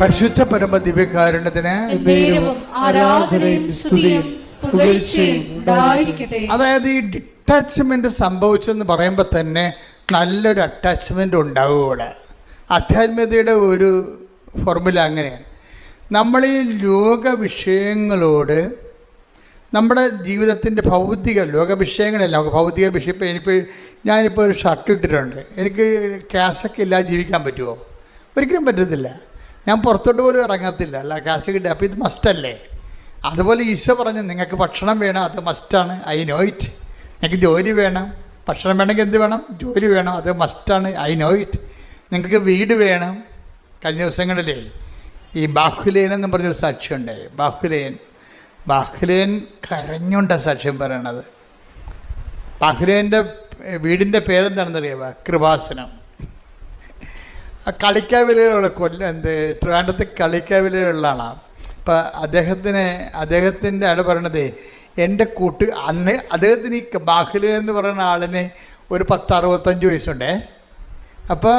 പരിശുദ്ധ പരമ ദിവ്യകാരുണ്യത്തിന് ആരാധനയും സ്തുതിയും പുകഴ്ചയും ഉണ്ടായിരിക്കട്ടെ. അതായത് ഈ ഡിറ്റാച്ച്മെന്റ് സംഭവിച്ചെന്ന് പറയുമ്പോൾ തന്നെ നല്ലൊരു അറ്റാച്ച്മെന്റ് ഉണ്ടാവും ഇവിടെ. ആധ്യാത്മികതയുടെ ഒരു ഫോർമുല അങ്ങനെയാണ്. നമ്മൾ ഈ ലോക വിഷയങ്ങളോട് നമ്മുടെ ജീവിതത്തിൻ്റെ ലോക വിഷയങ്ങളല്ല, നമുക്ക് ഭൗതിക വിഷയം. ഇപ്പോൾ ഞാനിപ്പോൾ ഒരു ഷർട്ട് ഇട്ടിട്ടുണ്ട്, എനിക്ക് ക്യാഷൊക്കെ ഇല്ലാതെ ജീവിക്കാൻ പറ്റുമോ? ഒരിക്കലും പറ്റത്തില്ല. ഞാൻ പുറത്തോട്ട് പോലും ഇറങ്ങത്തില്ല, അല്ല ക്യാഷ് കിട്ടുക. അപ്പോൾ ഇത് മസ്റ്റല്ലേ? അതുപോലെ ഈശോ പറഞ്ഞു നിങ്ങൾക്ക് ഭക്ഷണം വേണം, അത് മസ്റ്റാണ്, ഐ നോ ഇറ്റ്. നിങ്ങൾക്ക് ജോലി വേണം, ഭക്ഷണം വേണമെങ്കിൽ എന്ത് വേണം? ജോലി വേണം, അത് മസ്റ്റാണ്, ഐ നോ ഇറ്റ്. നിങ്ങൾക്ക് വീട് വേണം. കഴിഞ്ഞ ദിവസങ്ങളിലേ ഈ ബാഹുലേൻ എന്ന് പറഞ്ഞൊരു സാക്ഷ്യമുണ്ട്. ബാഹുലേൻ കരഞ്ഞുണ്ട സാക്ഷ്യം പറയണത്. ബാഹുലേൻ്റെ വീടിൻ്റെ പേരെന്താണെന്നറിയാമോ? കൃപാസനം. കളിക്കാവിലുള്ള ട്രിവാൻഡ്രത്ത് കളിക്കാവിലുള്ള ആളാണ്. അപ്പം അദ്ദേഹത്തിൻ്റെ ആൾ പറയണത് എൻ്റെ അന്ന് അദ്ദേഹത്തിന് ഈ ബാഹുലേൻ എന്ന് പറയുന്ന ആളിന് ഒരു 10-65 വയസ്സുണ്ടേ. അപ്പോൾ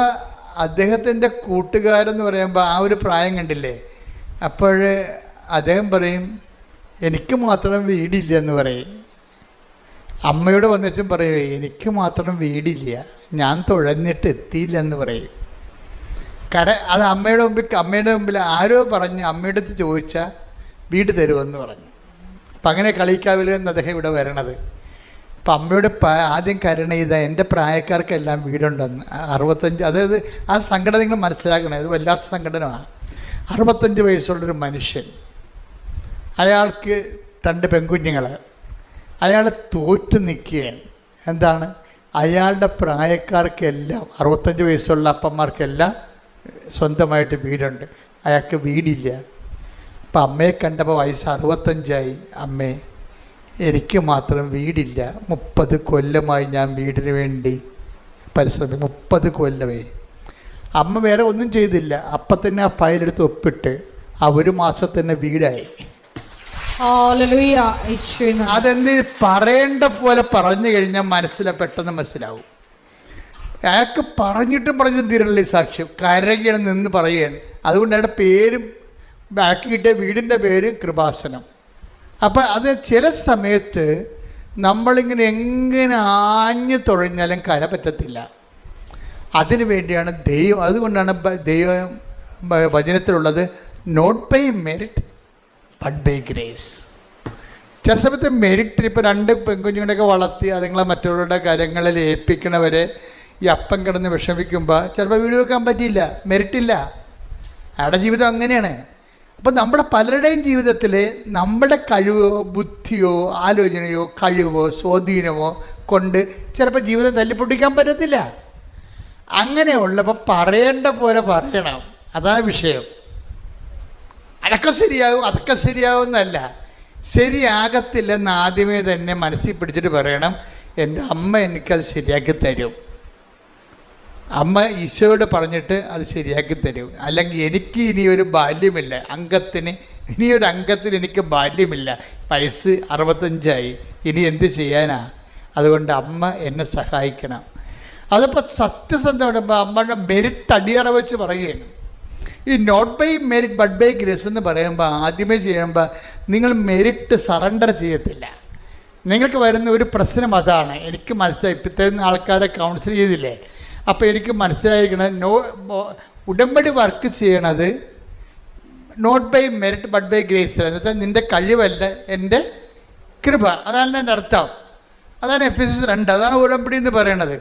അദ്ദേഹത്തിൻ്റെ കൂട്ടുകാരെന്ന് പറയുമ്പോൾ ആ ഒരു പ്രായം കണ്ടില്ലേ. അപ്പോൾ അദ്ദേഹം പറയും എനിക്ക് മാത്രം വീടില്ല എന്ന് പറയും. അമ്മയോട് വന്നിട്ടും പറയും എനിക്ക് മാത്രം വീടില്ല, ഞാൻ തുഴഞ്ഞിട്ട് എത്തിയില്ല എന്ന് പറയും. അത് അമ്മയുടെ മുമ്പിൽ ആരോ പറഞ്ഞ് അമ്മയുടെ അടുത്ത് ചോദിച്ചാൽ വീട് തരുമെന്ന് പറഞ്ഞു. അപ്പം അങ്ങനെ കളിക്കാവില്ലെന്ന് അദ്ദേഹം ഇവിടെ വരണത്. അപ്പം അമ്മയോട് ആദ്യം കരുണ ചെയ്ത എൻ്റെ പ്രായക്കാർക്കെല്ലാം വീടുണ്ടെന്ന്. 65, അതായത് ആ സങ്കടം നിങ്ങൾ മനസ്സിലാക്കണം, ഇത് വല്ലാത്ത സങ്കടമാണ്. 65 വയസ്സുള്ളൊരു മനുഷ്യൻ, അയാൾക്ക് 2 പെൺകുഞ്ഞുങ്ങൾ, അയാൾ തോറ്റു നിൽക്കുകയാണ്. എന്താണ്? അയാളുടെ പ്രായക്കാർക്കെല്ലാം 65 വയസ്സുള്ള അപ്പന്മാർക്കെല്ലാം സ്വന്തമായിട്ട് വീടുണ്ട്, അയാൾക്ക് വീടില്ല. അപ്പം അമ്മയെ കണ്ടപ്പോൾ വയസ്സ് 65ആയി. അമ്മേ എനിക്ക് മാത്രം വീടില്ല, 30 കൊല്ലമായി ഞാൻ വീടിന് വേണ്ടി പരിശ്രമിക്കും, 30 കൊല്ലമായി. അമ്മ വേറെ ഒന്നും ചെയ്തില്ല, അപ്പം തന്നെ ആ ഫയലെടുത്ത് ഒപ്പിട്ട് ആ 1 മാസത്തന്നെ വീടായി. അതെന്ത് പറയേണ്ട പോലെ പറഞ്ഞു കഴിഞ്ഞാൽ പെട്ടെന്ന് മനസ്സിലാവും. അയാൾക്ക് പറഞ്ഞിട്ടും തീരണില്ല ഈ സാക്ഷ്യം. കരകയാണ് നിന്ന് പറയുകയാണ്. അതുകൊണ്ട് അയാളുടെ പേരും ബാക്കി കിട്ടിയ വീടിൻ്റെ പേര് കൃപാസനം. അപ്പം അത് ചില സമയത്ത് നമ്മളിങ്ങനെ എങ്ങനെ ആഞ്ഞു തുഴഞ്ഞാലും കര പറ്റത്തില്ല. അതിനു വേണ്ടിയാണ് ദൈവം, അതുകൊണ്ടാണ് ദൈവം വചനത്തിലുള്ളത് not by merit but by grace. ചില സമയത്ത് മെറിറ്റ്, ഇപ്പോൾ 2 പെൺകുഞ്ഞുങ്ങളൊക്കെ വളർത്തി അതുങ്ങളെ മറ്റുള്ളവരുടെ കാര്യങ്ങളിൽ ഏൽപ്പിക്കണവരെ ഈ അപ്പം കിടന്ന് വിഷമിക്കുമ്പോൾ ചിലപ്പോൾ വീട് വെക്കാൻ പറ്റിയില്ല, മെറിറ്റില്ല. അയാളുടെ ജീവിതം അങ്ങനെയാണ്. അപ്പം നമ്മുടെ പലരുടെയും ജീവിതത്തിൽ നമ്മുടെ കഴിവോ ബുദ്ധിയോ ആലോചനയോ കഴിവോ സ്വാധീനമോ കൊണ്ട് ചിലപ്പോൾ ജീവിതം തല്ലിപ്പൊട്ടിക്കാൻ പറ്റത്തില്ല. അങ്ങനെയുള്ളപ്പോൾ പറയേണ്ട പോലെ പറയണം, അതാണ് വിഷയം. അതൊക്കെ ശരിയാവും എന്നല്ല, ശരിയാകത്തില്ലെന്ന് ആദ്യമേ തന്നെ മനസ്സിൽ പിടിച്ചിട്ട് പറയണം എൻ്റെ അമ്മ എനിക്കത് ശരിയാക്കി തരും. അമ്മ ഈശോയോട് പറഞ്ഞിട്ട് അത് ശരിയാക്കി തരും. അല്ലെങ്കിൽ എനിക്ക് ഇനിയൊരു ബാല്യമില്ല, ഇനിയൊരു അംഗത്തിന് എനിക്ക് ബാല്യമില്ല, വയസ്സ് 65ആയി, ഇനി എന്ത് ചെയ്യാനാ? അതുകൊണ്ട് അമ്മ എന്നെ സഹായിക്കണം. അതിപ്പോൾ സത്യസന്ധമാണ്. അമ്മയുടെ മെറിറ്റ് അടിയറ വെച്ച് പറയുകയാണ്. ഈ not by merit but by grace എന്ന് പറയുമ്പോൾ ആദ്യമേ ചെയ്യുമ്പോൾ നിങ്ങൾ മെറിറ്റ് സറണ്ടർ ചെയ്യത്തില്ല. നിങ്ങൾക്ക് വരുന്ന ഒരു പ്രശ്നം അതാണ്. എനിക്ക് മനസ്സിലായി, ഇപ്പോഴത്തെ ആൾക്കാരെ കൗൺസിൽ ചെയ്തില്ലേ, അപ്പോൾ എനിക്ക് മനസ്സിലായിരിക്കണം ഉടമ്പടി വർക്ക് ചെയ്യണത് not by merit but by grace. എന്നുവെച്ചാൽ നിൻ്റെ കഴിവല്ല, എൻ്റെ കൃപ, അതാണ് എൻ്റെ അർത്ഥം. അതാണ് എഫെസ്യസ് 2, അതാണ് ഉടമ്പടി എന്ന് പറയണത്.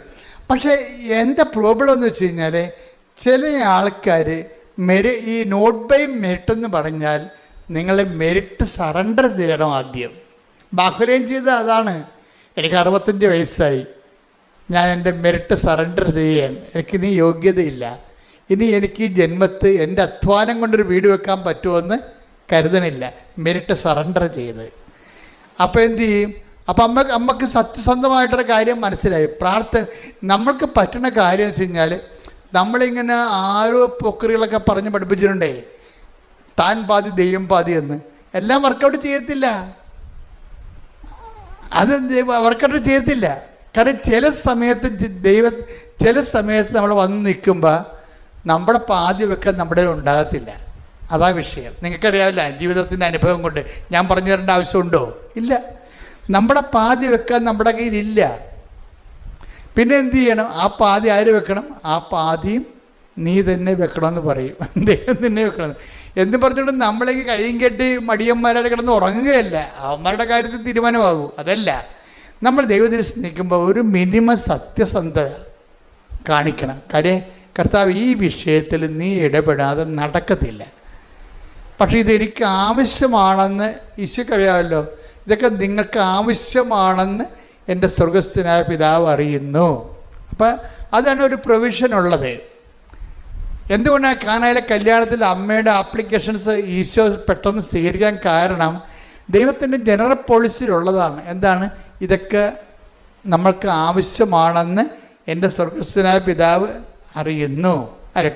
പക്ഷേ എൻ്റെ പ്രോബ്ലം എന്ന് വെച്ച് കഴിഞ്ഞാൽ ചില ആൾക്കാർ ഈ നോട്ട് ബൈ മെറിറ്റ് എന്ന് പറഞ്ഞാൽ നിങ്ങൾ മെറിറ്റ് സറണ്ടർ ചെയ്യണം ആദ്യം. ബാഹുലേൻ ചെയ്ത അതാണ്. എനിക്ക് 65 വയസ്സായി, ഞാൻ എൻ്റെ മെറിറ്റ് സറണ്ടർ ചെയ്യുകയാണ്, എനിക്കിനി യോഗ്യതയില്ല, ഇനി എനിക്ക് ജന്മത്ത് എൻ്റെ അധ്വാനം കൊണ്ടൊരു വീട് വെക്കാൻ പറ്റുമെന്ന് കരുതണില്ല, മെറിറ്റ് സറണ്ടർ ചെയ്ത്. അപ്പോൾ എന്തു ചെയ്യും? അപ്പം അമ്മക്ക് സത്യസന്ധമായിട്ടൊരു കാര്യം മനസ്സിലായി. നമ്മൾക്ക് പറ്റുന്ന കാര്യം വെച്ച് കഴിഞ്ഞാൽ നമ്മളിങ്ങനെ ആരോ പൊക്കറികളൊക്കെ പറഞ്ഞ് പഠിപ്പിച്ചിട്ടുണ്ടേ, താൻ പാതി ദൈവം പാതി എന്ന്. എല്ലാം വർക്കൗട്ട് ചെയ്യത്തില്ല, അത് വർക്കൗട്ട് ചെയ്യത്തില്ല. കാരണം ചില സമയത്ത് നമ്മൾ വന്ന് നിൽക്കുമ്പോൾ നമ്മുടെ പാതി വെക്കാൻ നമ്മുടെ ഉണ്ടാകത്തില്ല. അതാ വിഷയം. നിങ്ങൾക്കറിയാവില്ല, ജീവിതത്തിൻ്റെ അനുഭവം കൊണ്ട് ഞാൻ പറഞ്ഞു തരേണ്ട ആവശ്യമുണ്ടോ? ഇല്ല. നമ്മുടെ പാതി വെക്കാൻ നമ്മുടെ കയ്യിലില്ല. പിന്നെ എന്ത് ചെയ്യണം? ആ പാതി ആര് വെക്കണം? ആ പാതിയും നീ തന്നെ വെക്കണമെന്ന് പറയും. ദൈവം തന്നെ വെക്കണം എന്ന് പറഞ്ഞുകൊണ്ട് നമ്മളേക്ക് കൈയും കെട്ടി മടിയന്മാരെ കിടന്ന് ഉറങ്ങുകയല്ല. അവന്മാരുടെ കാര്യത്തിൽ തീരുമാനമാകൂ. അതല്ല, നമ്മൾ ദൈവത്തിനെ സ്നേഹിക്കുമ്പോൾ ഒരു മിനിമം സത്യസന്ധത കാണിക്കണം. കാര്യം കർത്താവ്, ഈ വിഷയത്തിൽ നീ ഇടപെടാതെ നടക്കത്തില്ല. പക്ഷേ ഇതെനിക്ക് ആവശ്യമാണെന്ന് ഈശോയ്ക്കറിയാമല്ലോ. ഇതൊക്കെ നിങ്ങൾക്ക് ആവശ്യമാണെന്ന് എൻ്റെ സ്വർഗസ്ഥനായ പിതാവ് അറിയുന്നു. അപ്പം അതാണ് ഒരു പ്രൊവിഷൻ ഉള്ളത്. എന്തുകൊണ്ടാണ് കാനായിലെ കല്യാണത്തിൽ അമ്മയുടെ ആപ്ലിക്കേഷൻസ് ഈശോ പെട്ടെന്ന് സ്വീകരിക്കാൻ കാരണം? ദൈവത്തിൻ്റെ ജനറൽ പോളിസിയിലുള്ളതാണ്. എന്താണ്? ഇതൊക്കെ നമ്മൾക്ക് ആവശ്യമാണെന്ന് എൻ്റെ സ്വർഗസ്ഥനായ പിതാവ് അറിയുന്നു.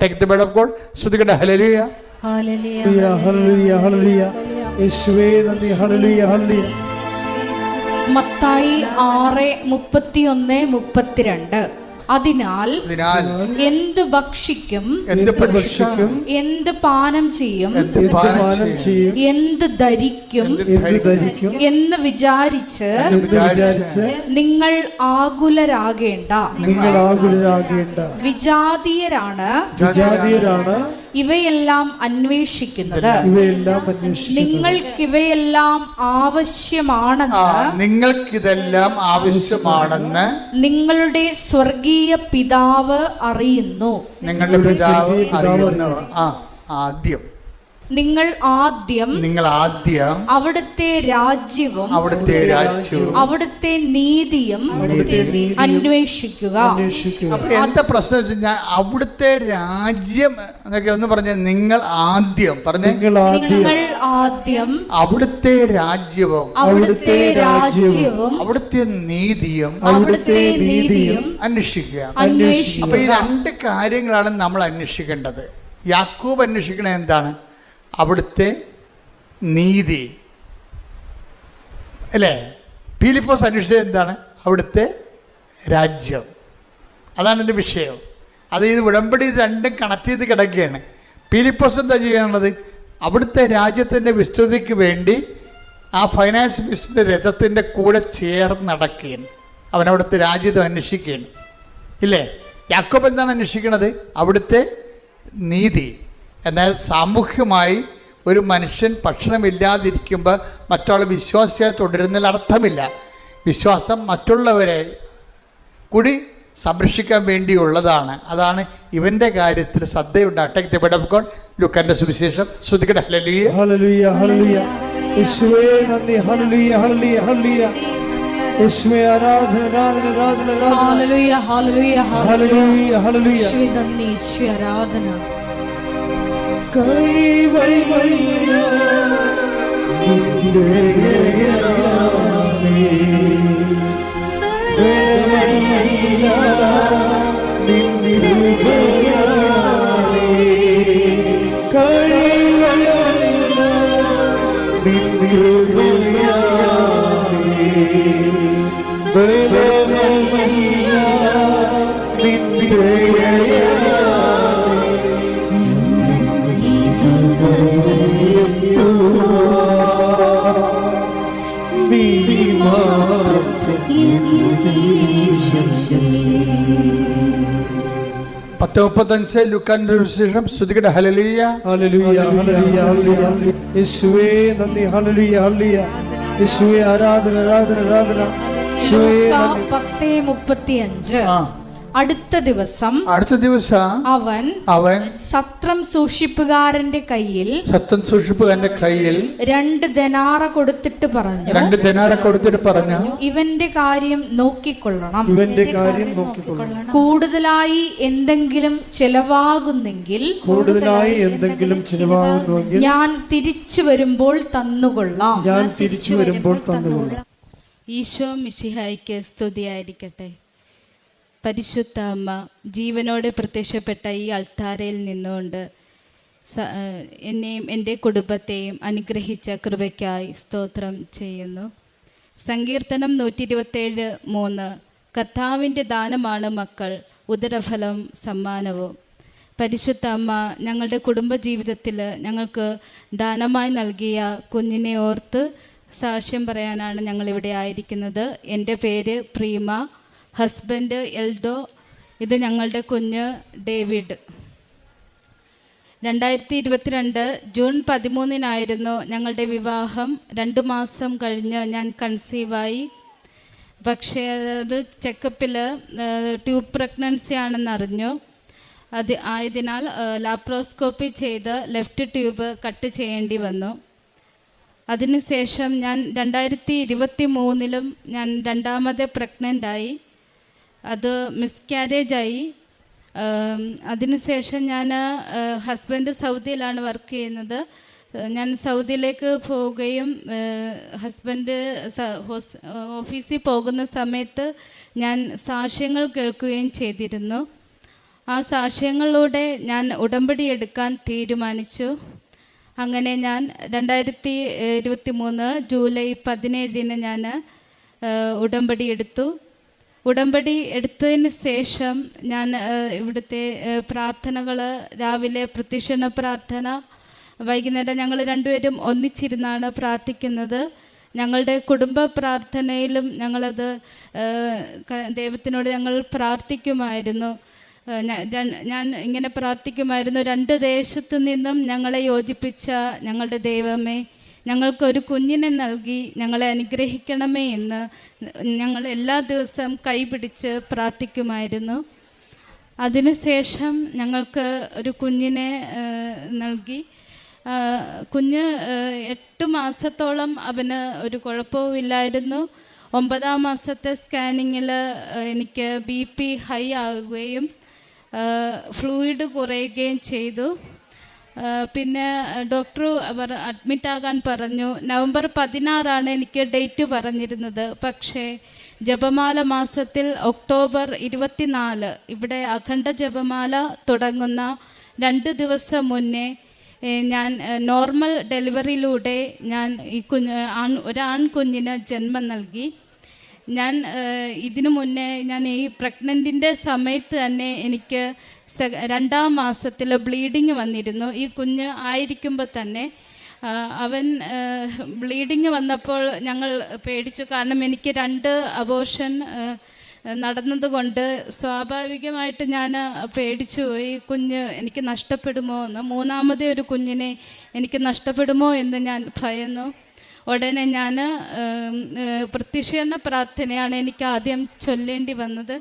Take the word of God. ശ്രുതികട്ടെ. ഹല്ലേലൂയ, ഹല്ലേലൂയ, ഹല്ലേലൂയ, ഹല്ലേലൂയ. യേശുവേ നന്ദി. ഹല്ലേലൂയ, ഹല്ലേലൂയ. മത്തായി 6:31-32. അതിനാൽ എന്ത് ഭക്ഷിക്കും, എന്ത് പാനം ചെയ്യും, എന്ത് ധരിക്കും എന്ന് വിചാരിച്ച് നിങ്ങൾ ആകുലരാകേണ്ട. വിജാതീയരാണ് ഇവയെല്ലാം അന്വേഷിക്കുന്നത്. നിങ്ങൾക്കിവയെല്ലാം ആവശ്യമാണെന്ന് നിങ്ങളുടെ സ്വർഗീയ പിതാവ് അറിയുന്നു. നിങ്ങളുടെ പിതാവ് അറിയുന്നു. നിങ്ങൾ ആദ്യം അവിടുത്തെ രാജ്യവും അവിടുത്തെ നീതിയും അന്വേഷിക്കുക. അപ്പൊ എന്താ പ്രശ്നം വെച്ച് കഴിഞ്ഞാൽ, അവിടുത്തെ രാജ്യം എന്നൊക്കെ ഒന്ന് പറഞ്ഞ, നിങ്ങൾ ആദ്യം അവിടുത്തെ രാജ്യവും അവിടുത്തെ നീതിയും അന്വേഷിക്കുക. അപ്പൊ ഈ രണ്ട് കാര്യങ്ങളാണ് നമ്മൾ അന്വേഷിക്കേണ്ടത്. യാക്കോബ് അന്വേഷിക്കണത് എന്താണ്? അവിടുത്തെ നീതി, അല്ലേ? ഫിലിപ്പോസ് അന്വേഷിച്ചത് എന്താണ്? അവിടുത്തെ രാജ്യം. അതാണ് എൻ്റെ വിഷയം. അത് ഇത് ഉടമ്പടി രണ്ടും കണക്ട് ചെയ്ത് കിടക്കുകയാണ്. ഫിലിപ്പോസ് എന്താ ചെയ്യാനുള്ളത്? അവിടുത്തെ രാജ്യത്തിൻ്റെ വിസ്തൃതിക്ക് വേണ്ടി ആ ഫൈനാൻസ് മിനിസ്റ്ററിൻ്റെ രഥത്തിൻ്റെ കൂടെ ചേർന്ന് നടക്കുകയാണ്. അവനവിടുത്തെ രാജ്യത്തെ അന്വേഷിക്കുകയാണ്, ഇല്ലേ? യാക്കോബ് എന്താണ് അന്വേഷിക്കുന്നത്? അവിടുത്തെ നീതി. എന്നാൽ സാമൂഹ്യമായി ഒരു മനുഷ്യൻ ഭക്ഷണമില്ലാതിരിക്കുമ്പോൾ മറ്റുള്ള വിശ്വാസിയെ തുടരുന്നതിൽ അർത്ഥമില്ല. വിശ്വാസം മറ്റുള്ളവരെ കൂടി സംരക്ഷിക്കാൻ വേണ്ടിയുള്ളതാണ്. അതാണ് ഇവൻ്റെ കാര്യത്തിൽ ശ്രദ്ധയുണ്ടാകട്ടെ. ലൂക്കാന്റെ സുവിശേഷം. ശ്രദ്ധിക്കട്ടെ. ഹല്ലേലൂയ, ഹല്ലേലൂയ, ഹല്ലേലൂയ. യേശുവേ നന്ദി. ഹല്ലേലൂയ, ഹല്ലേലൂയ, ഹല്ലേലൂയ. യേശുവേ ആരാധന, ആരാധന, ആരാധന, ആരാധന. ഹല്ലേലൂയ, ഹല്ലേലൂയ, ഹല്ലേലൂയ, ഹല്ലേലൂയ. യേശുവേ നന്ദി, യേശുവേ ആരാധന. കൈവല്യ നിന്ദയാമേ ബലമല്ല നിന്ദയാമേ കൈവല്യ നിന്ദയാമേ ബലമല്ല നിന്ദയാമേ ലൂക്കാന്റെ സുവിശേഷം. ശ്രുതികട്ടെ. ഹല്ലേലൂയ, ഹല്ലേലൂയ, ഹല്ലേലൂയ, ഹല്ലേലൂയ. യേശുവേ നന്ദി. ഹല്ലേലൂയ, ഹല്ലേലൂയ. യേശുവേ ആരാധന, ആരാധന, ആരാധന. യേശുവേ 10:35. അടുത്ത ദിവസം അവൻ സത്രം സൂക്ഷിപ്പുകാരന്റെ കയ്യിൽ 2 ദനാറ കൊടുത്തിട്ട് പറഞ്ഞു, ഇവന്റെ കാര്യം നോക്കിക്കൊള്ളണം. കൂടുതലായി എന്തെങ്കിലും ചെലവാകുന്നെങ്കിൽ ഞാൻ തിരിച്ചു വരുമ്പോൾ തന്നുകൊള്ളാം. ഈശോ മിശിഹായ്ക്ക് സ്തുതിയായിരിക്കട്ടെ. പരിശുദ്ധ അമ്മ ജീവനോടെ പ്രത്യക്ഷപ്പെട്ട ഈ അൾത്താരയിൽ നിന്നുകൊണ്ട് എന്നെയും എൻ്റെ കുടുംബത്തെയും അനുഗ്രഹിച്ച കൃപയ്ക്കായി സ്തോത്രം ചെയ്യുന്നു. സങ്കീർത്തനം 127:3. കർത്താവിൻ്റെ ദാനമാണ് മക്കൾ, ഉദരഫലം സമ്മാനവും. പരിശുദ്ധ അമ്മ ഞങ്ങളുടെ കുടുംബജീവിതത്തിൽ ഞങ്ങൾക്ക് ദാനമായി നൽകിയ കുഞ്ഞിനെ ഓർത്ത് സാക്ഷ്യം പറയാനാണ് ഞങ്ങളിവിടെ ആയിരിക്കുന്നത്. എൻ്റെ പേര് പ്രീമ, ഹസ്ബൻഡ് എൽദോ, ഇത് ഞങ്ങളുടെ കുഞ്ഞ് ഡേവിഡ്. 2022 ജൂൺ 13 ഞങ്ങളുടെ വിവാഹം. 2 മാസം കഴിഞ്ഞ് ഞാൻ കൺസീവായി. പക്ഷേ അത് ചെക്കപ്പിൽ ട്യൂബ് പ്രഗ്നൻസി ആണെന്ന് അറിഞ്ഞു. ആയതിനാൽ ലാപ്രോസ്കോപ്പി ചെയ്ത് ലെഫ്റ്റ് ട്യൂബ് കട്ട് ചെയ്യേണ്ടി വന്നു. അതിനുശേഷം ഞാൻ 2023 ഞാൻ രണ്ടാമത് പ്രഗ്നൻ്റായി. അത് മിസ്കാരേജായി. അതിനുശേഷം ഞാൻ ഹസ്ബൻഡ് സൗദിയിലാണ് വർക്ക് ചെയ്യുന്നത്. ഞാൻ സൗദിയിലേക്ക് പോവുകയും ഹസ്ബൻഡ് ഓഫീസിൽ പോകുന്ന സമയത്ത് ഞാൻ സാക്ഷ്യങ്ങൾ കേൾക്കുകയും ചെയ്തിരുന്നു. ആ സാക്ഷ്യങ്ങളിലൂടെ ഞാൻ ഉടമ്പടി എടുക്കാൻ തീരുമാനിച്ചു. അങ്ങനെ ഞാൻ 2023 ജൂലൈ 17 ഞാൻ ഉടമ്പടി എടുത്തു. ഉടമ്പടി എടുത്തതിന് ശേഷം ഞാൻ ഇവിടുത്തെ പ്രാർത്ഥനകൾ, രാവിലെ പ്രത്യക്ഷണ പ്രാർത്ഥന, വൈകുന്നേരം ഞങ്ങൾ രണ്ടുപേരും ഒന്നിച്ചിരുന്നാണ് പ്രാർത്ഥിക്കുന്നത്. ഞങ്ങളുടെ കുടുംബ പ്രാർത്ഥനയിലും ഞങ്ങളത് ദൈവത്തിനോട് ഞങ്ങൾ പ്രാർത്ഥിക്കുമായിരുന്നു. ഞാൻ ഇങ്ങനെ പ്രാർത്ഥിക്കുമായിരുന്നു: 2 ദേശത്തു നിന്നും ഞങ്ങളെ യോജിപ്പിച്ച ഞങ്ങളുടെ ദൈവമേ, ഞങ്ങൾക്കൊരു കുഞ്ഞിനെ നൽകി ഞങ്ങളെ അനുഗ്രഹിക്കണമേ എന്ന് ഞങ്ങൾ എല്ലാ ദിവസവും കൈപിടിച്ച് പ്രാർത്ഥിക്കുമായിരുന്നു. അതിനുശേഷം ഞങ്ങൾക്ക് ഒരു കുഞ്ഞിനെ നൽകി. കുഞ്ഞ് 8 മാസത്തോളം അവന് ഒരു കുഴപ്പവുമില്ലായിരുന്നു. 9-ാം മാസത്തെ സ്കാനിങ്ങിൽ എനിക്ക് BP ഹൈ ആകുകയും ഫ്ലൂയിഡ് കുറയുകയും ചെയ്തു. പിന്നെ ഡോക്ടർ അഡ്മിറ്റാകാൻ പറഞ്ഞു. നവംബർ 16 എനിക്ക് ഡേറ്റ് പറഞ്ഞിരുന്നത്. പക്ഷേ ജപമാല മാസത്തിൽ ഒക്ടോബർ 24 ഇവിടെ അഖണ്ഡ ജപമാല തുടങ്ങുന്ന 2 ദിവസം മുന്നേ ഞാൻ നോർമൽ ഡെലിവറിയിലൂടെ ഞാൻ ഈ ഒരു ആൺകുഞ്ഞിന് ജന്മം നൽകി. ഞാൻ ഇതിനു മുന്നേ ഞാൻ ഈ പ്രഗ്നൻറ്റിൻ്റെ സമയത്ത് തന്നെ എനിക്ക് 2-ാം മാസത്തിൽ ബ്ലീഡിങ് വന്നിരുന്നു. ഈ കുഞ്ഞ് ആയിരിക്കുമ്പോൾ തന്നെ അവൻ ബ്ലീഡിങ് വന്നപ്പോൾ ഞങ്ങൾ പേടിച്ചു. കാരണം എനിക്ക് 2 അബോർഷൻ നടന്നതുകൊണ്ട് സ്വാഭാവികമായിട്ട് ഞാൻ പേടിച്ചു പോയി. കുഞ്ഞ് എനിക്ക് നഷ്ടപ്പെടുമോ എന്ന്, 3ാമത്തെ ഒരു കുഞ്ഞിനെ എനിക്ക് നഷ്ടപ്പെടുമോ എന്ന് ഞാൻ ഭയന്നു. ഉടനെ ഞാൻ പ്രത്യക്ഷീകരണ പ്രാർത്ഥനയാണ് എനിക്ക് ആദ്യം ചൊല്ലേണ്ടി വന്നത്.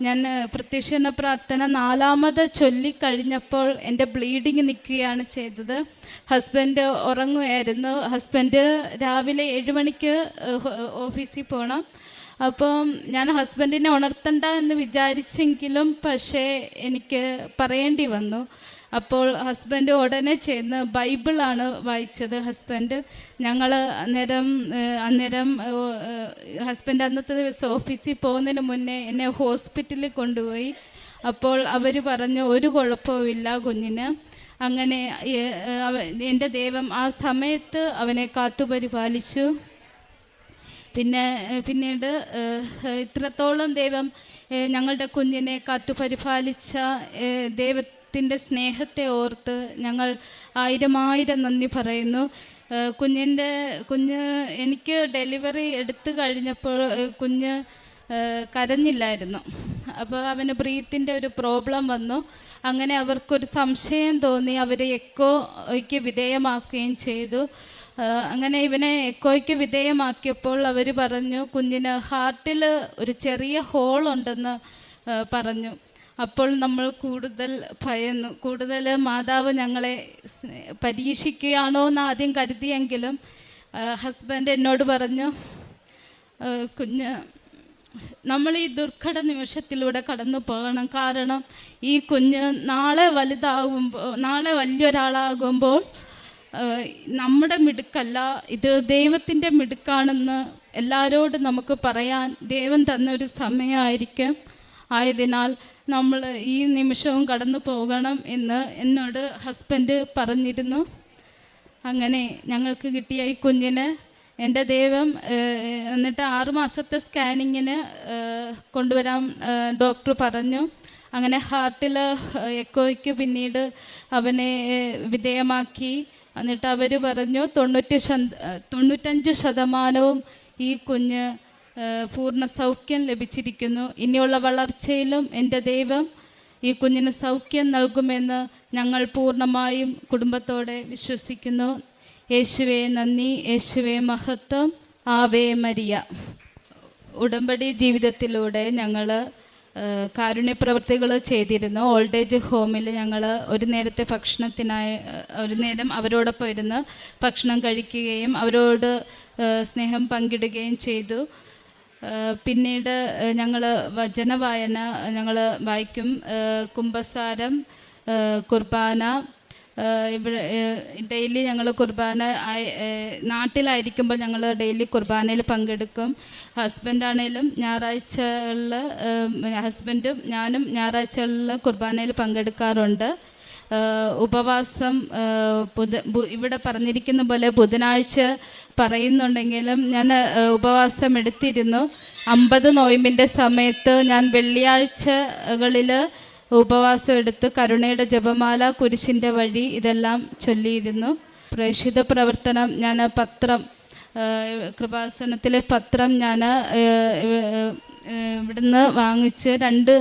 ഞാൻ പ്രത്യക്ഷീകരണ പ്രാർത്ഥന 4ാമത് ചൊല്ലിക്കഴിഞ്ഞപ്പോൾ എൻ്റെ ബ്ലീഡിങ് നിൽക്കുകയാണ് ചെയ്തത്. ഹസ്ബൻഡ് ഉറങ്ങുമായിരുന്നു. ഹസ്ബൻഡ് രാവിലെ 7 മണിക്ക് ഓഫീസിൽ പോകണം. അപ്പം ഞാൻ ഹസ്ബൻഡിനെ ഉണർത്തണ്ട എന്ന് വിചാരിച്ചെങ്കിലും പക്ഷേ എനിക്ക് പറയേണ്ടി വന്നു. അപ്പോൾ ഹസ്ബൻഡ് ഉടനെ ചെന്ന് ബൈബിളാണ് വായിച്ചത്. ഹസ്ബൻഡ് ഞങ്ങൾ അന്നേരം ഹസ്ബൻഡ് അന്നത്തെ ദിവസം ഓഫീസിൽ പോകുന്നതിന് മുന്നേ എന്നെ ഹോസ്പിറ്റലിൽ കൊണ്ടുപോയി. അപ്പോൾ അവർ പറഞ്ഞു ഒരു കുഴപ്പവുമില്ല കുഞ്ഞിന്. അങ്ങനെ എൻ്റെ ദൈവം ആ സമയത്ത് അവനെ കാത്തുപരിപാലിച്ചു. പിന്നീട് ഇത്രത്തോളം ദൈവം ഞങ്ങളുടെ കുഞ്ഞിനെ കാത്തുപരിപാലിച്ച ദൈവത്തിൻ്റെ സ്നേഹത്തെ ഓർത്ത് ഞങ്ങൾ 1000 നന്ദി പറയുന്നു. കുഞ്ഞ് എനിക്ക് ഡെലിവറി എടുത്തു കഴിഞ്ഞപ്പോൾ കുഞ്ഞ് കരഞ്ഞില്ലായിരുന്നു. അപ്പോൾ അവന് ബ്രീത്തിൻ്റെ ഒരു പ്രോബ്ലം വന്നു. അങ്ങനെ അവർക്കൊരു സംശയം തോന്നി. അവർ എക്കോയ്ക്ക് വിധേയമാക്കുകയും ചെയ്തു. അങ്ങനെ ഇവനെ എക്കോയ്ക്ക് വിധേയമാക്കിയപ്പോൾ അവർ പറഞ്ഞു കുഞ്ഞിന് ഹാർട്ടിൽ ഒരു ചെറിയ ഹോളുണ്ടെന്ന് പറഞ്ഞു. അപ്പോൾ നമ്മൾ കൂടുതൽ ഭയന്നു. കൂടുതൽ മാതാവ് ഞങ്ങളെ പരീക്ഷിക്കുകയാണോ എന്ന് ആദ്യം കരുതിയെങ്കിലും ഹസ്ബൻഡ് എന്നോട് പറഞ്ഞു, കുഞ്ഞ് നമ്മൾ ഈ ദുർഘട നിമിഷത്തിലൂടെ കടന്നു പോകണം. കാരണം ഈ കുഞ്ഞ് നാളെ വലിയൊരാളാകുമ്പോൾ നമ്മുടെ മിടുക്കല്ല, ഇത് ദൈവത്തിൻ്റെ മിടുക്കാണെന്ന് എല്ലാവരോടും നമുക്ക് പറയാൻ ദൈവം തന്നൊരു സമയമായിരിക്കും. ആയതിനാൽ നമ്മൾ ഈ നിമിഷവും കടന്നു പോകണം എന്ന് എന്നോട് ഹസ്ബൻഡ് പറഞ്ഞിരുന്നു. അങ്ങനെ ഞങ്ങൾക്ക് കിട്ടിയ ഈ കുഞ്ഞിന് എൻ്റെ ദൈവം എന്നിട്ട് 6 മാസത്തെ സ്കാനിങ്ങിന് കൊണ്ടുവരാൻ ഡോക്ടർ പറഞ്ഞു. അങ്ങനെ ഹാർട്ടിൽ എക്കോയ്ക്ക് പിന്നീട് അവനെ വിധേയമാക്കി. എന്നിട്ട് അവർ പറഞ്ഞു 95% ഈ കുഞ്ഞ് പൂർണ്ണ സൗഖ്യം ലഭിച്ചിരിക്കുന്നു. ഇനിയുള്ള വളർച്ചയിലും എൻ്റെ ദൈവം ഈ കുഞ്ഞിന് സൗഖ്യം നൽകുമെന്ന് ഞങ്ങൾ പൂർണ്ണമായും കുടുംബത്തോടെ വിശ്വസിക്കുന്നു. യേശുവേ നന്ദി, യേശുവേ മഹത്വം, ആവേ മരിയ. ഉടമ്പടി ജീവിതത്തിലൂടെ ഞങ്ങൾ കാരുണ്യ പ്രവൃത്തികൾ ചെയ്തിരുന്നു. ഓൾഡ് ഏജ് ഹോമിൽ ഞങ്ങൾ ഒരു നേരത്തെ ഭക്ഷണത്തിനായി ഒരു നേരം അവരോടൊപ്പം ഇരുന്ന് ഭക്ഷണം കഴിക്കുകയും അവരോട് സ്നേഹം പങ്കിടുകയും ചെയ്തു. പിന്നീട് ഞങ്ങൾ വചനവായന ഞങ്ങൾ വായിക്കും. കുമ്പസാരം, കുർബാന, ഇവിടെ ഡെയിലി ഞങ്ങൾ കുർബാന നാട്ടിലായിരിക്കുമ്പോൾ ഞങ്ങൾ ഡെയിലി കുർബാനയിൽ പങ്കെടുക്കും. ഹസ്ബൻഡാണേലും ഞായറാഴ്ചകളിൽ ഹസ്ബൻഡും ഞാനും ഞായറാഴ്ചകളിൽ കുർബാനയിൽ പങ്കെടുക്കാറുണ്ട്. ഉപവാസം ഇവിടെ പറഞ്ഞിരിക്കുന്ന പോലെ ബുധനാഴ്ച പറയുന്നുണ്ടെങ്കിലും ഞാൻ ഉപവാസം എടുത്തിരുന്നു. 50 നോയമ്പിൻ്റെ സമയത്ത് ഞാൻ വെള്ളിയാഴ്ചകളിൽ ഉപവാസം എടുത്ത് കരുണയുടെ ജപമാല, കുരിശിൻ്റെ വഴി ഇതെല്ലാം ചൊല്ലിയിരുന്നു. പ്രേക്ഷിത പ്രവർത്തനം ഞാൻ പത്രം, കൃപാസനത്തിലെ പത്രം ഞാൻ ഇവിടുന്ന് വാങ്ങിച്ച് 2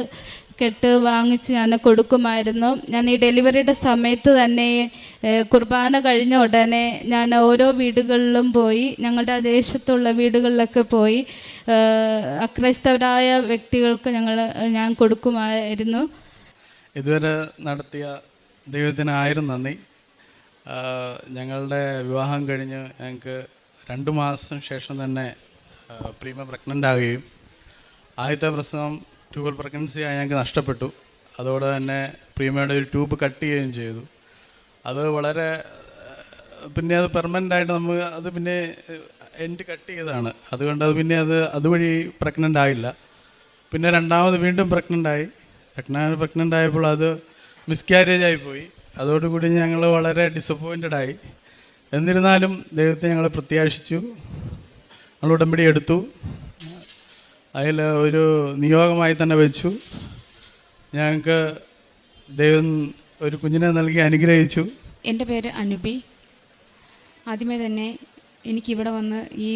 കെട്ട് വാങ്ങിച്ച് ഞാൻ കൊടുക്കുമായിരുന്നു. ഞാൻ ഈ ഡെലിവറിയുടെ സമയത്ത് തന്നെ കുർബാന കഴിഞ്ഞ ഉടനെ ഞാൻ ഓരോ വീടുകളിലും പോയി, ഞങ്ങളുടെ ദേശത്തുള്ള വീടുകളിലൊക്കെ പോയി അക്രൈസ്തവരായ വ്യക്തികൾക്ക് ഞാൻ കൊടുക്കുമായിരുന്നു. ഇതുവരെ നടത്തിയ ദൈവത്തിന് 1000 നന്ദി. ഞങ്ങളുടെ വിവാഹം കഴിഞ്ഞ് ഞങ്ങൾക്ക് 2 മാസം ശേഷം തന്നെ പ്രീമ പ്രഗ്നൻ്റ് ആവുകയും ആദ്യത്തെ പ്രസവം ട്യൂബൽ പ്രഗ്നൻസി ആയി ഞങ്ങൾക്ക് നഷ്ടപ്പെട്ടു. അതോടെ തന്നെ പ്രീമയുടെ ഒരു ട്യൂബ് കട്ട് ചെയ്യുകയും ചെയ്തു. അത് വളരെ പിന്നെ അത് പെർമനൻ്റായിട്ട് അത് പിന്നെ എൻഡ് കട്ട് ചെയ്തതാണ്. അതുകൊണ്ട് അതുവഴി പ്രഗ്നൻ്റ് ആയില്ല. പിന്നെ രണ്ടാമത് വീണ്ടും പ്രഗ്നൻ്റ് ആയപ്പോൾ അത് മിസ്കാരേജ് ആയിപ്പോയി. അതോടുകൂടി ഞങ്ങൾ വളരെ ഡിസപ്പോയിൻറ്റഡ് ആയി. എന്നിരുന്നാലും ദൈവത്തെ ഞങ്ങൾ പ്രത്യാശിച്ചു. ഞങ്ങൾ ഉടമ്പടി എടുത്തു. അതിൽ ഒരു നിയോഗമായി തന്നെ വെച്ചു. ഞങ്ങൾക്ക് ദൈവം ഒരു കുഞ്ഞിനെ നൽകി അനുഗ്രഹിച്ചു. എൻ്റെ പേര് അനുബി. ആദ്യമേ തന്നെ എനിക്കിവിടെ വന്ന് ഈ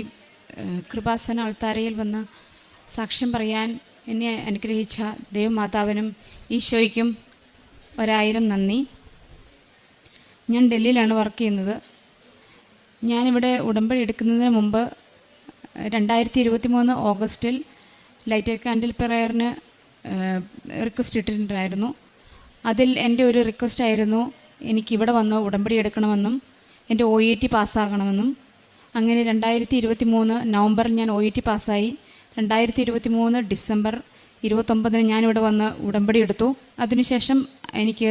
കൃപാസന അൾത്താരയിൽ വന്ന് സാക്ഷ്യം പറയാൻ എന്നെ അനുഗ്രഹിച്ച ദൈവമാതാവിനും ഈശോയ്ക്കും 1000 നന്ദി. ഞാൻ ഡൽഹിയിലാണ് വർക്ക് ചെയ്യുന്നത്. ഞാനിവിടെ ഉടമ്പടി എടുക്കുന്നതിന് മുമ്പ് 2023 ഓഗസ്റ്റിൽ ലൈറ്റ് കാൻഡിൽ പ്രയറിന് റിക്വസ്റ്റ് ഇട്ടിട്ടുണ്ടായിരുന്നു. അതിൽ എൻ്റെ ഒരു റിക്വസ്റ്റ് ആയിരുന്നു എനിക്കിവിടെ വന്ന് ഉടമ്പടി എടുക്കണമെന്നും എൻ്റെ OET പാസ്സാകണമെന്നും. അങ്ങനെ 2023 നവംബറിൽ ഞാൻ OET പാസ്സായി. 2023 ഡിസംബർ 29 ഞാനിവിടെ വന്ന് ഉടമ്പടി എടുത്തു. അതിനുശേഷം എനിക്ക്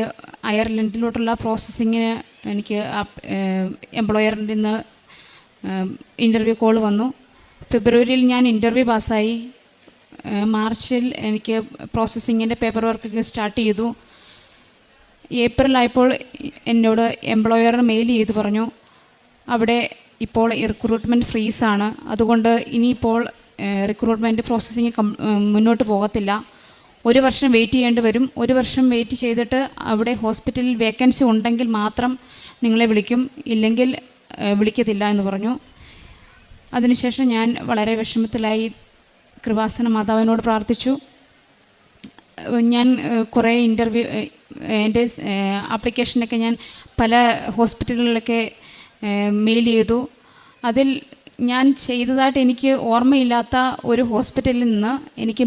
അയർലൻഡിലോട്ടുള്ള പ്രോസസ്സിങ്ങിന് എനിക്ക് എംപ്ലോയറിൽ നിന്ന് ഇൻ്റർവ്യൂ കോൾ വന്നു. ഫെബ്രുവരിയിൽ ഞാൻ ഇൻ്റർവ്യൂ പാസ്സായി. മാർച്ചിൽ എനിക്ക് പ്രോസസ്സിങ്ങിൻ്റെ പേപ്പർ വർക്കൊക്കെ സ്റ്റാർട്ട് ചെയ്തു. ഏപ്രിലായപ്പോൾ എന്നോട് എംപ്ലോയർ മെയിൽ ചെയ്ത് പറഞ്ഞു, അവിടെ ഇപ്പോൾ റിക്രൂട്ട്മെൻറ്റ് ഫ്രീസാണ്, അതുകൊണ്ട് ഇനിയിപ്പോൾ റിക്രൂട്ട്മെൻറ്റ് പ്രോസസ്സിങ് മുന്നോട്ട് പോകത്തില്ല. 1 വർഷം വെയിറ്റ് ചെയ്യേണ്ടി വരും. 1 വർഷം വെയിറ്റ് ചെയ്തിട്ട് അവിടെ ഹോസ്പിറ്റലിൽ വേക്കൻസി ഉണ്ടെങ്കിൽ മാത്രം നിങ്ങളെ വിളിക്കും, ഇല്ലെങ്കിൽ വിളിക്കത്തില്ല എന്ന് പറഞ്ഞു. അതിനുശേഷം ഞാൻ വളരെ വിഷമത്തിലായി കൃപാസന മാതാവിനോട് പ്രാർത്ഥിച്ചു. ഞാൻ കുറേ എൻ്റെ ആപ്ലിക്കേഷനൊക്കെ ഞാൻ പല ഹോസ്പിറ്റലുകളിലൊക്കെ മെയിൽ ചെയ്തു. അതിൽ ഞാൻ ചെയ്തതായിട്ട് എനിക്ക് ഓർമ്മയില്ലാത്ത ഒരു ഹോസ്പിറ്റലിൽ നിന്ന് എനിക്ക്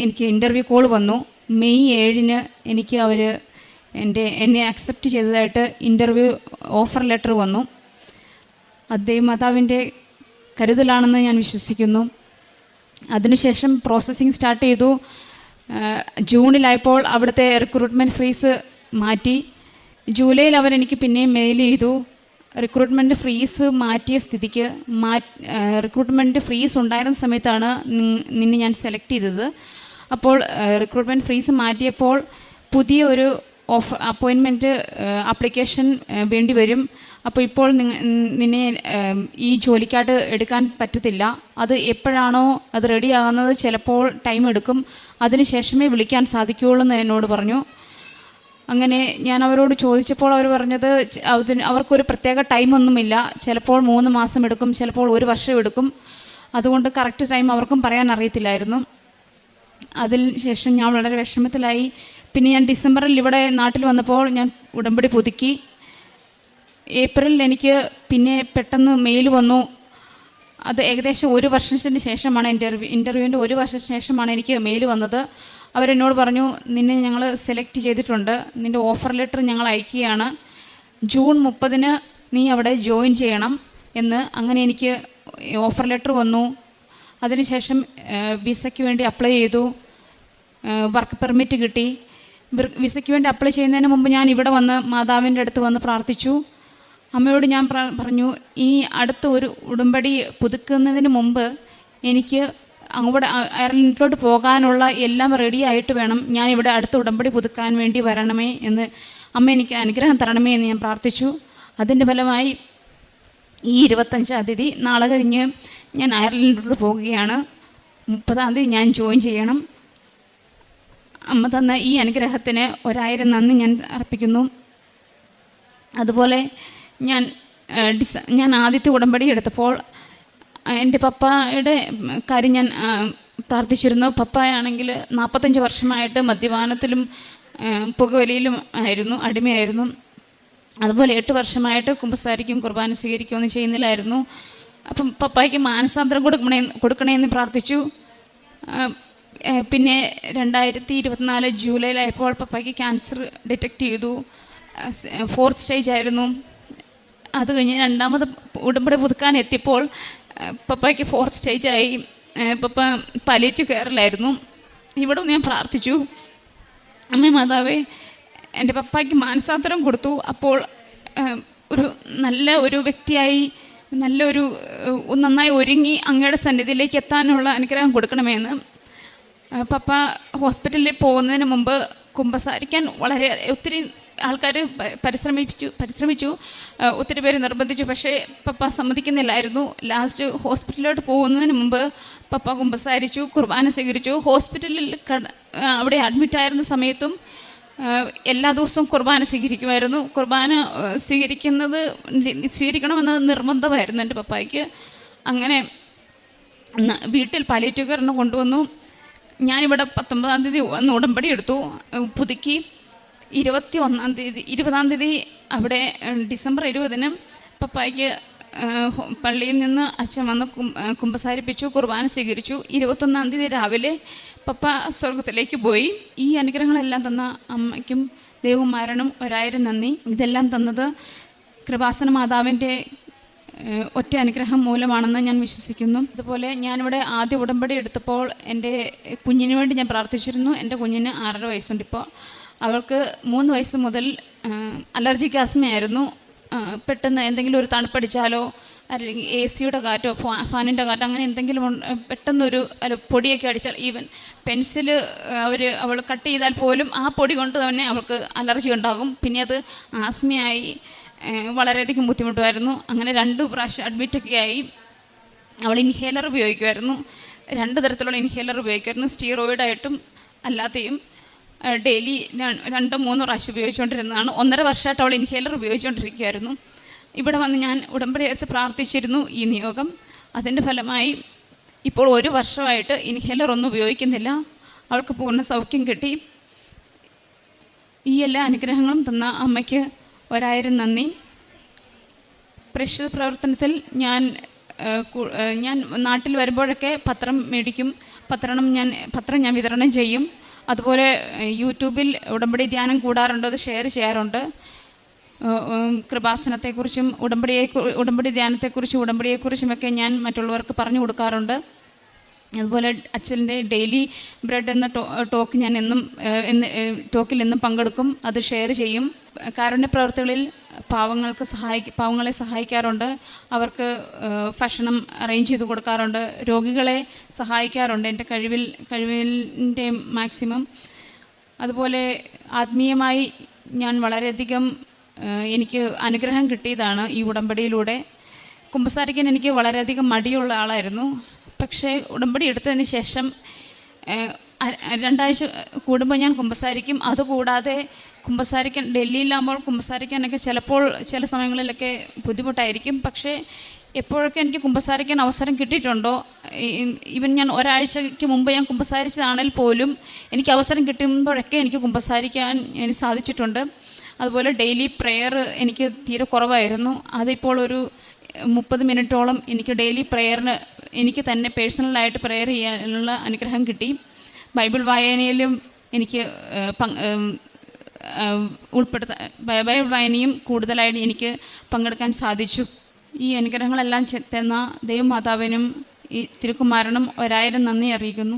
എനിക്ക് ഇൻ്റർവ്യൂ കോൾ വന്നു. മെയ് 7 എനിക്ക് എന്നെ അക്സെപ്റ്റ് ചെയ്തതായിട്ട് ഇൻ്റർവ്യൂ ഓഫർ ലെറ്റർ വന്നു. അദ്ദേഹം മാതാവിൻ്റെ കരുതലാണെന്ന് ഞാൻ വിശ്വസിക്കുന്നു. അതിനുശേഷം പ്രോസസ്സിങ് സ്റ്റാർട്ട് ചെയ്തു. ജൂണിലായപ്പോൾ അവിടുത്തെ റിക്രൂട്ട്മെൻറ്റ് ഫ്രീസ് മാറ്റി. ജൂലൈയിൽ അവരെനിക്ക് പിന്നെയും മെയിൽ ചെയ്തു. റിക്രൂട്ട്മെൻറ്റ് ഫ്രീസ് മാറ്റിയ സ്ഥിതിക്ക് റിക്രൂട്ട്മെൻറ്റ് ഫ്രീസ് ഉണ്ടായിരുന്ന സമയത്താണ് നിന്നെ ഞാൻ സെലക്ട് ചെയ്തത്. അപ്പോൾ റിക്രൂട്ട്മെൻറ്റ് ഫ്രീസ് മാറ്റിയപ്പോൾ പുതിയ ഒരു അപ്പോയിൻമെൻറ്റ് ആപ്ലിക്കേഷൻ വേണ്ടി വരും. അപ്പോൾ ഇപ്പോൾ നിന്നെ ഈ ജോലിക്കായിട്ട് എടുക്കാൻ പറ്റത്തില്ല. അത് എപ്പോഴാണോ അത് റെഡിയാകുന്നത് ചിലപ്പോൾ ടൈം എടുക്കും, അതിന് ശേഷമേ വിളിക്കാൻ സാധിക്കുകയുള്ളൂ എന്ന് എന്നോട് പറഞ്ഞു. അങ്ങനെ ഞാൻ അവരോട് ചോദിച്ചപ്പോൾ അവർ പറഞ്ഞത് അവർക്കൊരു പ്രത്യേക ടൈമൊന്നുമില്ല, ചിലപ്പോൾ 3 മാസം എടുക്കും, ചിലപ്പോൾ 1 വർഷം എടുക്കും. അതുകൊണ്ട് കറക്റ്റ് ടൈം അവർക്കും പറയാൻ അറിയത്തില്ലായിരുന്നു. അതിന് ശേഷം ഞാൻ വളരെ വിഷമത്തിലായി. പിന്നെ ഞാൻ ഡിസംബറിൽ ഇവിടെ നാട്ടിൽ വന്നപ്പോൾ ഞാൻ ഉടമ്പടി പുതുക്കി. ഏപ്രിലിൽ എനിക്ക് പിന്നെ പെട്ടെന്ന് മെയിൽ വന്നു. അത് ഏകദേശം 1 വർഷത്തിന് ശേഷമാണ് ഇൻ്റർവ്യൂവിൻ്റെ 1 വർഷത്തിന് ശേഷമാണ് എനിക്ക് മെയിൽ വന്നത്. അവരെന്നോട് പറഞ്ഞു, നിന്നെ ഞങ്ങൾ സെലക്ട് ചെയ്തിട്ടുണ്ട്, നിൻ്റെ ഓഫർ ലെറ്റർ ഞങ്ങൾ അയക്കുകയാണ്, ജൂൺ 30-ന് നീ അവിടെ ജോയിൻ ചെയ്യണം എന്ന്. അങ്ങനെ എനിക്ക് ഓഫർ ലെറ്റർ വന്നു. അതിനുശേഷം വിസയ്ക്ക് വേണ്ടി അപ്ലൈ ചെയ്തു, വർക്ക് പെർമിറ്റ് കിട്ടി. വിസയ്ക്ക് വേണ്ടി അപ്ലൈ ചെയ്യുന്നതിന് മുമ്പ് ഞാൻ ഇവിടെ വന്ന് മാതാവിൻ്റെ അടുത്ത് വന്ന് പ്രാർത്ഥിച്ചു. അമ്മയോട് ഞാൻ പറഞ്ഞു, ഇനി അടുത്ത ഒരു ഉടമ്പടി പുതുക്കുന്നതിന് മുമ്പ് എനിക്ക് അവിടെ അയർലൻഡിലോട്ട് പോകാനുള്ള എല്ലാം റെഡി ആയിട്ട് വേണം ഞാൻ ഇവിടെ അടുത്ത ഉടമ്പടി പുതുക്കാൻ വേണ്ടി വരണമേ എന്ന്. അമ്മ എനിക്ക് അനുഗ്രഹം തരണമേ എന്ന് ഞാൻ പ്രാർത്ഥിച്ചു. അതിൻ്റെ ഫലമായി ഈ 25-ാം തീയതി നാളെ കഴിഞ്ഞ് ഞാൻ അയർലൻഡിലോട്ട് പോകുകയാണ്. 30-ാം തീയതി ഞാൻ ജോയിൻ ചെയ്യണം. അമ്മ തന്ന ഈ അനുഗ്രഹത്തിന് 1000 നന്ദി ഞാൻ അർപ്പിക്കുന്നു. അതുപോലെ ഞാൻ ആദ്യത്തെ ഉടമ്പടി എടുത്തപ്പോൾ എൻ്റെ പപ്പയുടെ കാര്യം ഞാൻ പ്രാർത്ഥിച്ചിരുന്നു. പപ്പയാണെങ്കിൽ 45 വർഷമായിട്ട് മദ്യപാനത്തിലും പുകവലിയിലും അടിമയായിരുന്നു. അതുപോലെ 8 വർഷമായിട്ട് കുമ്പസാരിക്കും കുർബാന സ്വീകരിക്കുകയൊന്നും ചെയ്യുന്നില്ലായിരുന്നു. അപ്പം പപ്പായ്ക്ക് മാനസാന്തരം കൊടുക്കണമെന്ന് പ്രാർത്ഥിച്ചു. പിന്നെ 2024 ജൂലൈയിലായപ്പോൾ പപ്പായ്ക്ക് ക്യാൻസർ ഡിറ്റക്റ്റ് ചെയ്തു. 4th സ്റ്റേജ് ആയിരുന്നു. അത് കഴിഞ്ഞ് 2ാമത് ഉടമ്പടി പുതുക്കാൻ എത്തിയപ്പോൾ പപ്പായ്ക്ക് 4th സ്റ്റേജായി. പപ്പ പാലിയേറ്റീവ് കെയറിലായിരുന്നു. ഇവിടെ ഞാൻ പ്രാർത്ഥിച്ചു, അമ്മേ മാതാവേ, എൻ്റെ പപ്പായ്ക്ക് മാനസാന്തരം കൊടുത്തു. അപ്പോൾ നല്ല ഒരു വ്യക്തിയായി നന്നായി ഒരുങ്ങി അങ്ങയുടെ സന്നിധിയിലേക്ക് എത്താനുള്ള അനുഗ്രഹം കൊടുക്കണമെന്ന്. പപ്പ ഹോസ്പിറ്റലിൽ പോകുന്നതിന് മുമ്പ് കുമ്പസാരിക്കാൻ ഒത്തിരി ആൾക്കാർ പരിശ്രമിച്ചു, ഒത്തിരി പേര് നിർബന്ധിച്ചു. പക്ഷേ പപ്പ സമ്മതിക്കുന്നില്ലായിരുന്നു. ലാസ്റ്റ് ഹോസ്പിറ്റലിലോട്ട് പോകുന്നതിന് മുമ്പ് പപ്പ കുമ്പസാരിച്ചു, കുർബാന സ്വീകരിച്ചു. ഹോസ്പിറ്റലിൽ അവിടെ അഡ്മിറ്റായിരുന്ന സമയത്തും എല്ലാ ദിവസവും കുർബാന സ്വീകരിക്കുമായിരുന്നു. കുർബാന സ്വീകരിക്കണമെന്ന് നിർബന്ധമായിരുന്നു എൻ്റെ പപ്പായ്ക്ക്. അങ്ങനെ വീട്ടിൽ പാലിയേറ്റീവ് കെയറിന് കൊണ്ടുവന്നു. ഞാനിവിടെ 19-ാം തീയതി വന്ന് ഉടമ്പടി എടുത്തു, പുതുക്കി. 20-ാം തീയതി അവിടെ ഡിസംബർ 20-ന് പപ്പായ്ക്ക് പള്ളിയിൽ നിന്ന് അച്ഛൻ വന്ന് കുമ്പസാരിപ്പിച്ചു, കുർബാന സ്വീകരിച്ചു. 21-ാം തീയതി രാവിലെ പപ്പ സ്വർഗത്തിലേക്ക് പോയി. ഈ അനുഗ്രഹങ്ങളെല്ലാം തന്ന അമ്മയ്ക്കും ദൈവകുമാരനും 1000 നന്ദി. ഇതെല്ലാം തന്നത് കൃപാസന മാതാവിൻ്റെ ഒറ്റ അനുഗ്രഹം മൂലമാണെന്ന് ഞാൻ വിശ്വസിക്കുന്നു. അതുപോലെ ഞാനിവിടെ ആദ്യ ഉടമ്പടി എടുത്തപ്പോൾ എൻ്റെ കുഞ്ഞിന് വേണ്ടി ഞാൻ പ്രാർത്ഥിച്ചിരുന്നു. എൻ്റെ കുഞ്ഞിന് 6.5 വയസ്സുണ്ട്. ഇപ്പോൾ അവൾക്ക് 3 വയസ്സ് മുതൽ അലർജിക് ആസ്മയായിരുന്നു. പെട്ടെന്ന് എന്തെങ്കിലും ഒരു തണുപ്പടിച്ചാലോ അല്ലെങ്കിൽ AC-യുടെ കാറ്റോ ഫാനിൻ്റെ കാറ്റോ അങ്ങനെ എന്തെങ്കിലും പെട്ടെന്നൊരു പൊടിയൊക്കെ അടിച്ചാൽ, ഈവൻ പെൻസിൽ അവൾ കട്ട് ചെയ്താൽ പോലും ആ പൊടി കൊണ്ട് തന്നെ അവൾക്ക് അലർജി ഉണ്ടാകും. പിന്നെ അത് ആസ്മയായി വളരെയധികം ബുദ്ധിമുട്ടുമായിരുന്നു. അങ്ങനെ 2 പ്രാവശ്യം അഡ്മിറ്റൊക്കെ ആയി. അവൾ ഇൻഹേലർ ഉപയോഗിക്കുമായിരുന്നു. 2 തരത്തിലുള്ള ഇൻഹേലർ ഉപയോഗിക്കുമായിരുന്നു, സ്റ്റീറോയിഡായിട്ടും അല്ലാതെയും. ഡെയിലി 2-3 പ്രാവശ്യം ഉപയോഗിച്ചുകൊണ്ടിരുന്നതാണ്. 1.5 വർഷമായിട്ട് അവൾ ഇൻഹേലർ ഉപയോഗിച്ചുകൊണ്ടിരിക്കുകയായിരുന്നു. ഇവിടെ വന്ന് ഞാൻ ഉടമ്പടി എടുത്ത് പ്രാർത്ഥിച്ചിരുന്നു ഈ നിയോഗം. അതിൻ്റെ ഫലമായി ഇപ്പോൾ 1 വർഷമായിട്ട് ഇൻഹേലർ ഒന്നും ഉപയോഗിക്കുന്നില്ല. അവൾക്ക് പൂർണ്ണ സൗഖ്യം കിട്ടി. ഈ എല്ലാ അനുഗ്രഹങ്ങളും തന്ന അമ്മയ്ക്ക് 1000 നന്ദി. പ്രേക്ഷിത പ്രവർത്തനത്തിൽ ഞാൻ നാട്ടിൽ വരുമ്പോഴൊക്കെ പത്രം മേടിക്കും. പത്രം ഞാൻ വിതരണം ചെയ്യും. അതുപോലെ യൂട്യൂബിൽ ഉടമ്പടി ധ്യാനം കൂടാറുണ്ട്, അത് ഷെയർ ചെയ്യാറുണ്ട്. കൃപാസനത്തെക്കുറിച്ചും ഉടമ്പടി ധ്യാനത്തെക്കുറിച്ചും ഉടമ്പടിയെക്കുറിച്ചുമൊക്കെ ഞാൻ മറ്റുള്ളവർക്ക് പറഞ്ഞു കൊടുക്കാറുണ്ട്. അതുപോലെ അച്ഛൻ്റെ ഡെയിലി ബ്രെഡ് എന്ന ടോക്കിൽ എന്നും പങ്കെടുക്കും, അത് ഷെയർ ചെയ്യും. കാരുണ്യ പ്രവർത്തികളിൽ പാവങ്ങളെ സഹായിക്കാറുണ്ട്. അവർക്ക് ഭക്ഷണം അറേഞ്ച് ചെയ്ത് കൊടുക്കാറുണ്ട്. രോഗികളെ സഹായിക്കാറുണ്ട് എൻ്റെ കഴിവിൻ്റെ മാക്സിമം. അതുപോലെ ആത്മീയമായി ഞാൻ വളരെയധികം എനിക്ക് അനുഗ്രഹം കിട്ടിയതാണ് ഈ ഉടമ്പടിയിലൂടെ. കുമ്പസാരിക്കാൻ എനിക്ക് വളരെയധികം മടിയുള്ള ആളായിരുന്നു. പക്ഷേ ഉടമ്പടി എടുത്തതിന് ശേഷം 2 ആഴ്ച കൂടുമ്പോൾ ഞാൻ കുമ്പസാരിക്കും. അതുകൂടാതെ കുമ്പസാരിക്കാൻ ഡൽഹിയിലാകുമ്പോൾ കുമ്പസാരിക്കാനൊക്കെ ചിലപ്പോൾ ചില സമയങ്ങളിലൊക്കെ ബുദ്ധിമുട്ടായിരിക്കും. പക്ഷേ എപ്പോഴൊക്കെ എനിക്ക് കുമ്പസാരിക്കാൻ അവസരം കിട്ടിയിട്ടുണ്ടോ, ഈവൻ ഞാൻ ഒരാഴ്ചയ്ക്ക് മുമ്പ് ഞാൻ കുമ്പസാരിച്ചതാണെങ്കിൽ പോലും എനിക്ക് അവസരം കിട്ടുമ്പോഴൊക്കെ എനിക്ക് കുമ്പസാരിക്കാൻ എനിക്ക് സാധിച്ചിട്ടുണ്ട്. അതുപോലെ ഡെയിലി പ്രെയർ എനിക്ക് തീരെ കുറവായിരുന്നു. അതിപ്പോൾ ഒരു 30 മിനിറ്റോളം എനിക്ക് ഡെയിലി പ്രെയറിന് എനിക്ക് തന്നെ പേഴ്സണലായിട്ട് പ്രെയർ ചെയ്യാനുള്ള അനുഗ്രഹം കിട്ടി. ബൈബിൾ വായനയിലും എനിക്ക് ബൈബിൾ വായനയും കൂടുതലായിട്ട് എനിക്ക് പങ്കെടുക്കാൻ സാധിച്ചു. ഈ അനുഗ്രഹങ്ങളെല്ലാം തന്ന ദൈവമാതാവിനും ഈ തിരുക്കുമാരനും 1000 നന്ദി അറിയിക്കുന്നു.